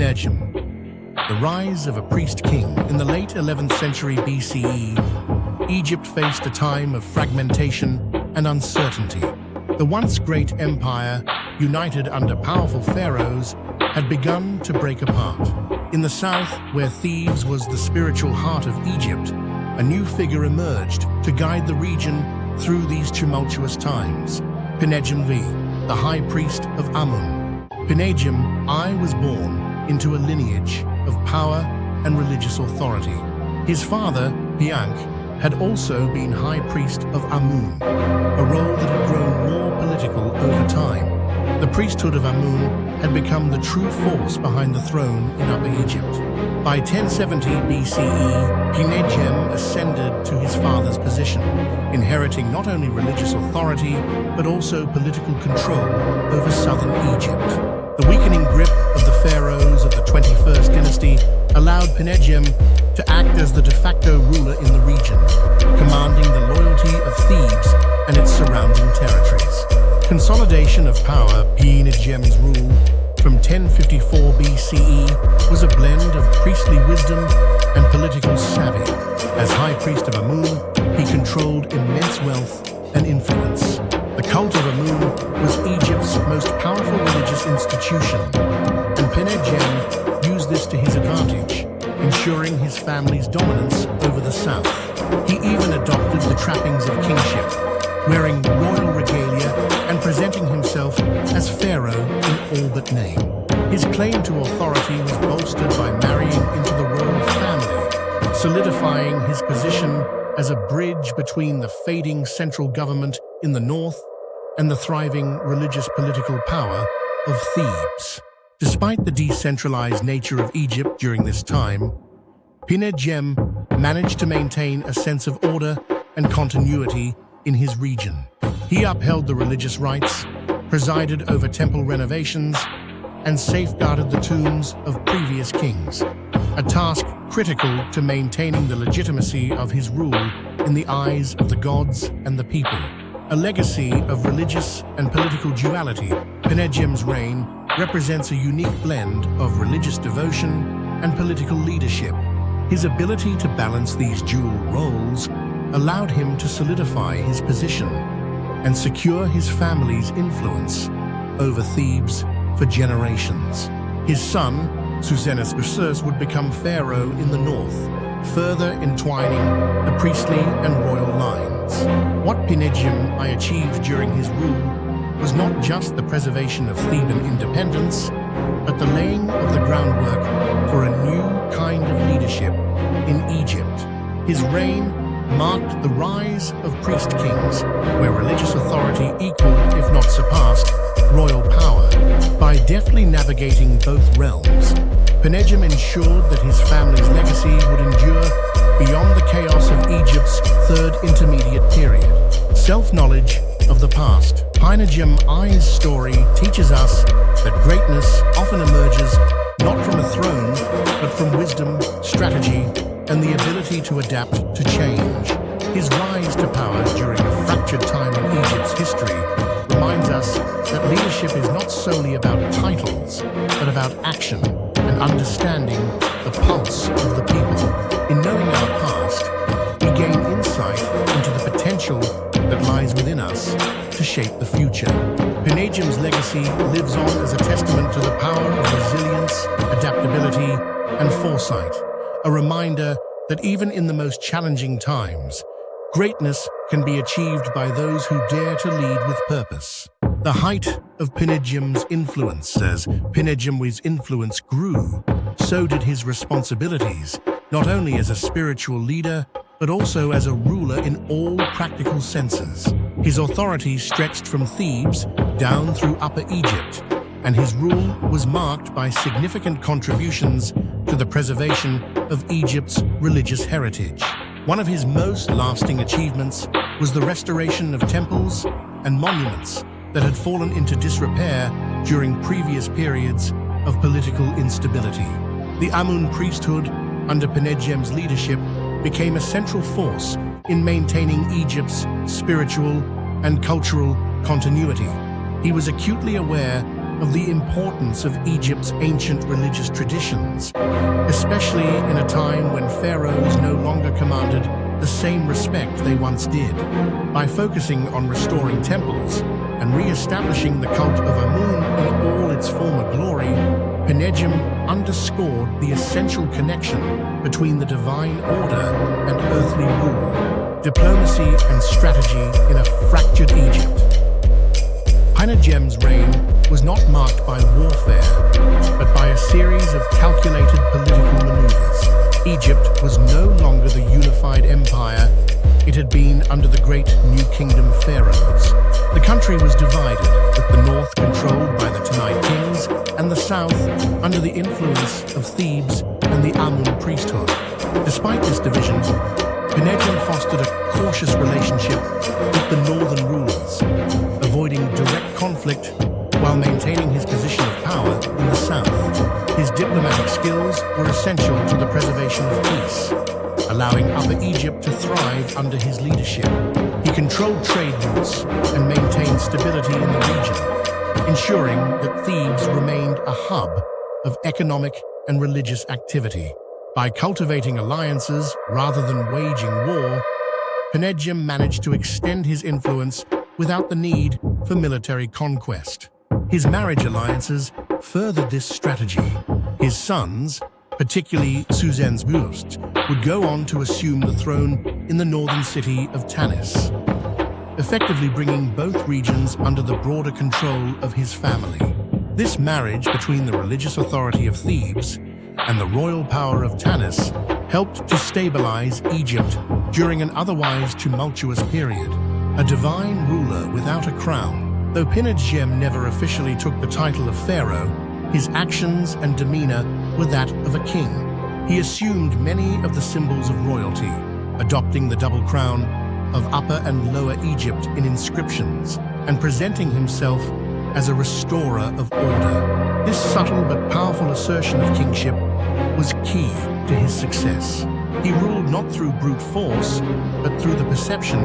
Pinedjem, the rise of a priest king. In the late 11th century BCE, Egypt faced a time of fragmentation and uncertainty. The once great empire, united under powerful pharaohs, had begun to break apart. In the south, where Thebes was the spiritual heart of Egypt, a new figure emerged to guide the region through these tumultuous times. Pinedjem I, the High Priest of Amun. Pinedjem I was born into a lineage of power and religious authority. His father, Piankh, had also been High Priest of Amun, a role that had grown more political over time. The priesthood of Amun had become the true force behind the throne in Upper Egypt. By 1070 BCE, Pinedjem ascended to his father's position, inheriting not only religious authority, but also political control over southern Egypt. The weakening grip of the pharaohs of the 21st Dynasty allowed Pinedjem to act as the de facto ruler in the region, commanding the loyalty of Thebes and its surrounding territories. Consolidation of power. Pinedjem's rule from 1054 BCE was a blend of priestly wisdom and political savvy. As High Priest of Amun, he controlled immense wealth and influence. The cult of Amun was Egypt's most powerful religious institution, and Pinedjem used this to his advantage, ensuring his family's dominance over the south. He even adopted the trappings of kingship, wearing royal regalia and presenting himself as pharaoh in all but name. His claim to authority was bolstered by marrying into the royal family, solidifying his position as a bridge between the fading central government in the north and the thriving religious political power of Thebes. Despite the decentralized nature of Egypt during this time, Pinedjem managed to maintain a sense of order and continuity in his region. He upheld the religious rites, presided over temple renovations, and safeguarded the tombs of previous kings, a task critical to maintaining the legitimacy of his rule in the eyes of the gods and the people. A legacy of religious and political duality, Pinedjem's reign represents a unique blend of religious devotion and political leadership. His ability to balance these dual roles allowed him to solidify his position and secure his family's influence over Thebes for generations. His son, Susenus, would become pharaoh in the north, further entwining the priestly and royal lines. What Pinedjem I achieved during his rule was not just the preservation of Theban independence, but the laying of the groundwork for a new kind of leadership in Egypt. His reign marked the rise of priest kings, where religious authority equaled, if not surpassed, royal power. By deftly navigating both realms, Pinedjem ensured that his family's legacy would endure beyond the chaos of Egypt's third intermediate period. Self-knowledge of the past. Pinedjem I's story teaches us that greatness often emerges not from a throne, but from wisdom, strategy, and the ability to adapt to change. His rise to power during a fractured time in Egypt's history reminds us that leadership is not solely about titles, but about action and understanding the pulse of the people. In knowing our past, we gain insight into the potential that lies within us to shape the future. Pinedjem's legacy lives on as a testament to the power of resilience, adaptability, and foresight, a reminder that even in the most challenging times, greatness can be achieved by those who dare to lead with purpose. The height of Pinedjem's influence. As Pinedjem I's influence grew, so did his responsibilities, not only as a spiritual leader, but also as a ruler in all practical senses. His authority stretched from Thebes down through Upper Egypt, and his rule was marked by significant contributions to the preservation of Egypt's religious heritage. One of his most lasting achievements was the restoration of temples and monuments that had fallen into disrepair during previous periods of political instability. The Amun priesthood, under Pinedjem's leadership, became a central force in maintaining Egypt's spiritual and cultural continuity. He was acutely aware of the importance of Egypt's ancient religious traditions, especially in a time when pharaohs no longer commanded the same respect they once did. By focusing on restoring temples and re-establishing the cult of Amun in all its former glory, Pinedjem underscored the essential connection between the divine order and earthly rule, diplomacy and strategy in a fractured Egypt. Pinedjem's reign was not marked by warfare, but by a series of calculated political maneuvers. Egypt was no longer the unified empire it had been under the great New Kingdom pharaohs. The country was divided, with the north controlled by the Tanite kings and the south under the influence of Thebes and the Amun priesthood. Despite this division, Pinedjem fostered a cautious relationship with the northern rulers, avoiding direct conflict while maintaining his position of power in the south. His diplomatic skills were essential to the preservation of peace, allowing Upper Egypt to thrive under his leadership. He controlled trade routes and maintained stability in the region, ensuring that Thebes remained a hub of economic and religious activity. By cultivating alliances rather than waging war, Pinedjem managed to extend his influence without the need for military conquest. His marriage alliances furthered this strategy. His sons, particularly Suzens-Bust, would go on to assume the throne in the northern city of Tanis, effectively bringing both regions under the broader control of his family. This marriage between the religious authority of Thebes and the royal power of Tanis helped to stabilize Egypt during an otherwise tumultuous period. A divine ruler without a crown. Though Pinedjem never officially took the title of pharaoh, his actions and demeanor were that of a king. He assumed many of the symbols of royalty, adopting the double crown of Upper and Lower Egypt in inscriptions, and presenting himself as a restorer of order. This subtle but powerful assertion of kingship was key to his success. He ruled not through brute force, but through the perception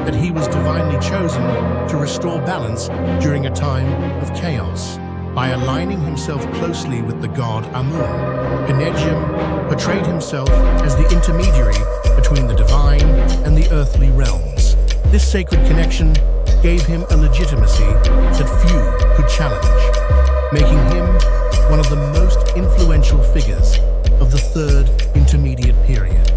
that he was divinely chosen to restore balance during a time of chaos. By aligning himself closely with the god Amun, Pinedjem portrayed himself as the intermediary between the divine and the earthly realms. This sacred connection gave him a legitimacy that few could challenge, making him one of the most influential figures of the Third Intermediate Period.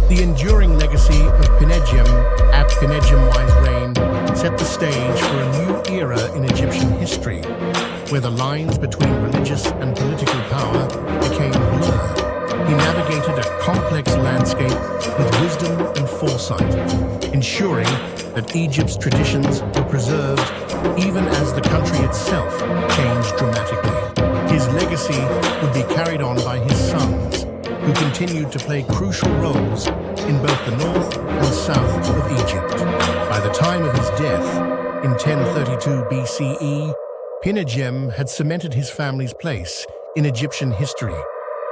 The enduring legacy of Pinedjem at Pinedjem I's reign set the stage for a new era in Egyptian history, where the lines between religious and political power became blurred. He navigated a complex landscape with wisdom and foresight, ensuring that Egypt's traditions were preserved even as the country itself changed dramatically. His legacy would be carried on by his sons, who continued to play crucial roles in both the north and south of Egypt. By the time of his death, in 1032 BCE, Pinedjem had cemented his family's place in Egyptian history,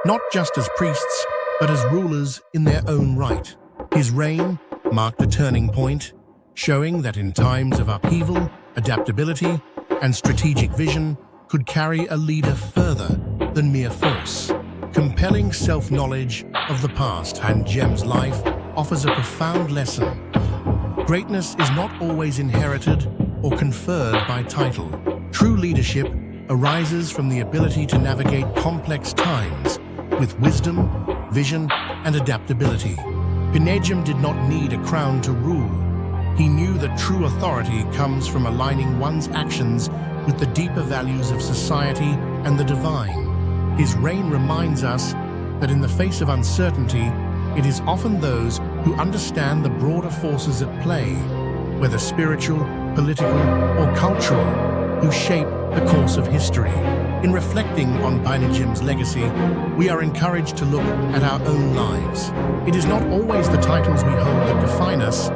not just as priests, but as rulers in their own right. His reign marked a turning point, showing that in times of upheaval, adaptability, and strategic vision could carry a leader further than mere force. Compelling self-knowledge of the past, Pinedjem's life offers a profound lesson. Greatness is not always inherited or conferred by title. True leadership arises from the ability to navigate complex times with wisdom, vision, and adaptability. Pinedjem did not need a crown to rule. He knew that true authority comes from aligning one's actions with the deeper values of society and the divine. His reign reminds us that in the face of uncertainty, it is often those who understand the broader forces at play, whether spiritual, political, or cultural, who shape the course of history. In reflecting on Pinedjem's legacy, we are encouraged to look at our own lives. It is not always the titles we hold that define us,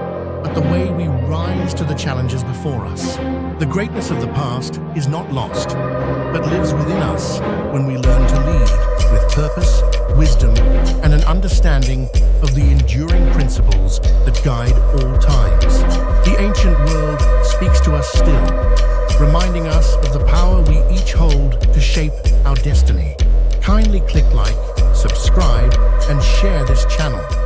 but the way we rise to the challenges before us. The greatness of the past is not lost, but lives within us when we learn to lead with purpose, wisdom, and an understanding of the enduring principles that guide all times. The ancient world speaks to us still, reminding reminding us of the power we each hold to shape our destiny. Kindly click like, subscribe, and share this channel.